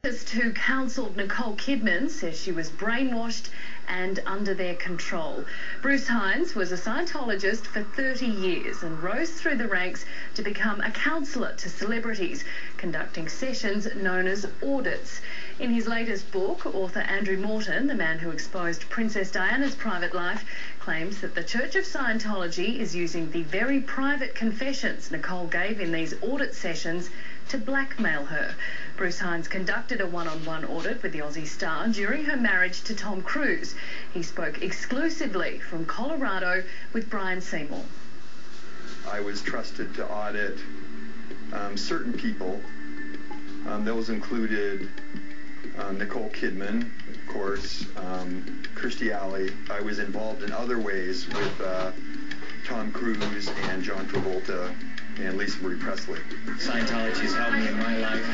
Who counselled Nicole Kidman says she was brainwashed and under their control. Bruce Hines was a Scientologist for 30 years and rose through the ranks to become a counsellor to celebrities, conducting sessions known as audits. In his latest book, author Andrew Morton, the man who exposed Princess Diana's private life, claims that the Church of Scientology is using the very private confessions Nicole gave in these audit sessions to blackmail her. Bruce Hines conducted a one-on-one audit with the Aussie star during her marriage to Tom Cruise. He spoke exclusively from Colorado with Brian Seymour. I was trusted to audit certain people. Those included Nicole Kidman, of course, Kirstie Alley. I was involved in other ways with Tom Cruise and John Travolta and Lisa Marie Presley. Scientology has helped me in my life.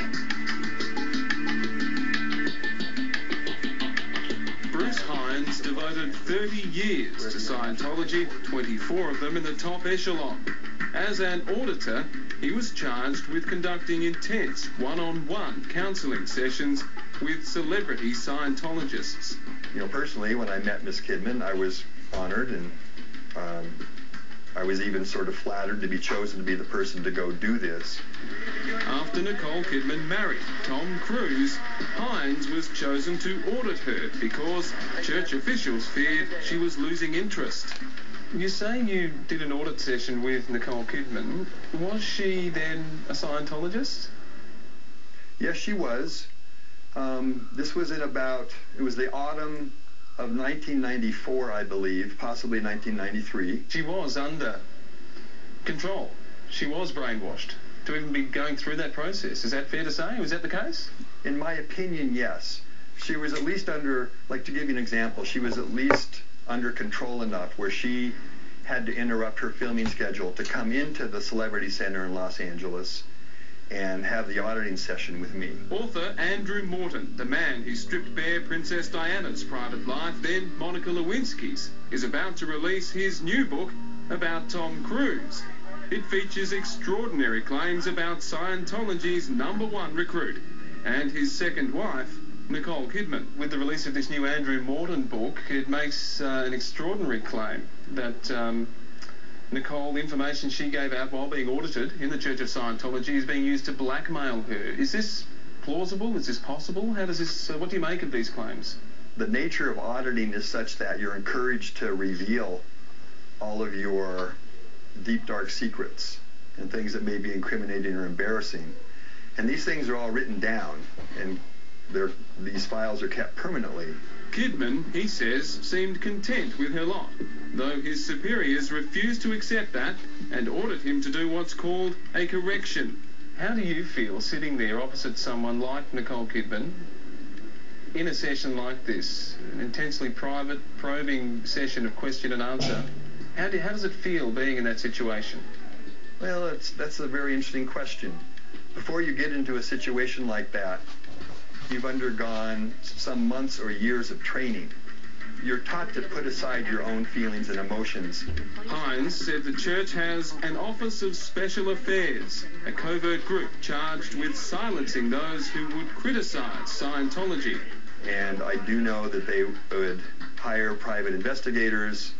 Bruce Hines devoted 30 years to Scientology, 24 of them in the top echelon. As an auditor, he was charged with conducting intense one-on-one counselling sessions with celebrity Scientologists. You know, personally, when I met Miss Kidman, I was honored, and I was even sort of flattered to be chosen to be the person to go do this. After Nicole Kidman married Tom Cruise, Hines was chosen to audit her because church officials feared she was losing interest. You say you did an audit session with Nicole Kidman. Was she then a Scientologist? Yes, she was. This was it was the autumn of 1994, I believe, possibly 1993. She was under control. She was brainwashed to even be going through that process. Is that fair to say? Was that the case? In my opinion, yes. She was at least under, like, to give you an example, she was at least under control enough where she had to interrupt her filming schedule to come into the Celebrity Center in Los Angeles and have the auditing session with me. Author Andrew Morton, the man who stripped bare Princess Diana's private life, then Monica Lewinsky's, is about to release his new book about Tom Cruise. It features extraordinary claims about Scientology's #1 recruit and his second wife, Nicole Kidman. With the release of this new Andrew Morton book, it makes an extraordinary claim that Nicole, the information she gave out while being audited in the Church of Scientology is being used to blackmail her. Is this plausible? Is this possible? How does this, what do you make of these claims? The nature of auditing is such that you're encouraged to reveal all of your deep, dark secrets and things that may be incriminating or embarrassing. And these things are all written down, and these files are kept permanently. Kidman, he says, seemed content with her lot, though his superiors refused to accept that and ordered him to do what's called a correction. How do you feel sitting there opposite someone like Nicole Kidman in a session like this, an intensely private, probing session of question and answer? How does it feel being in that situation? Well, that's a very interesting question. Before you get into a situation like that, you've undergone some months or years of training. You're taught to put aside your own feelings and emotions. Hines said the church has an Office of Special Affairs, a covert group charged with silencing those who would criticize Scientology. And I do know that they would hire private investigators.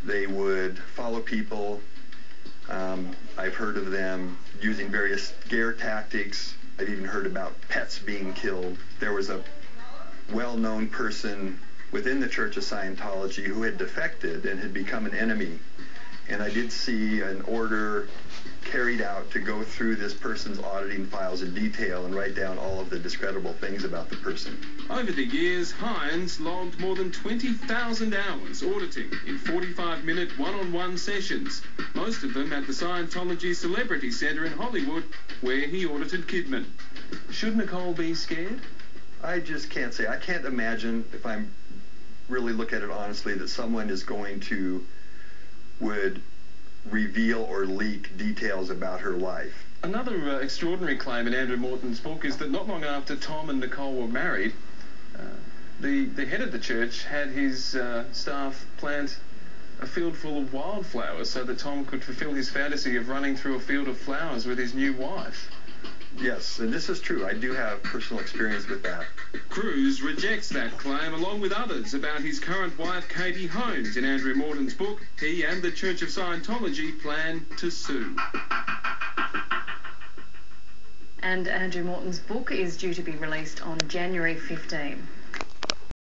They would follow people. I've heard of them using various scare tactics. I've even heard about pets being killed. There was a well-known person within the Church of Scientology who had defected and had become an enemy. And I did see an order carried out to go through this person's auditing files in detail and write down all of the discreditable things about the person. Over the years, Hines logged more than 20,000 hours auditing in 45-minute one-on-one sessions, most of them at the Scientology Celebrity Center in Hollywood, where he audited Kidman. Should Nicole be scared? I just can't say. I can't imagine, if I really look at it honestly, that someone would reveal or leak details about her life. Another extraordinary claim in Andrew Morton's book is that not long after Tom and Nicole were married, the head of the church had his staff plant a field full of wildflowers so that Tom could fulfill his fantasy of running through a field of flowers with his new wife. Yes, and this is true. I do have personal experience with that. Cruise rejects that claim along with others about his current wife Katie Hines. In Andrew Morton's book, he and the Church of Scientology plan to sue. And Andrew Morton's book is due to be released on January 15.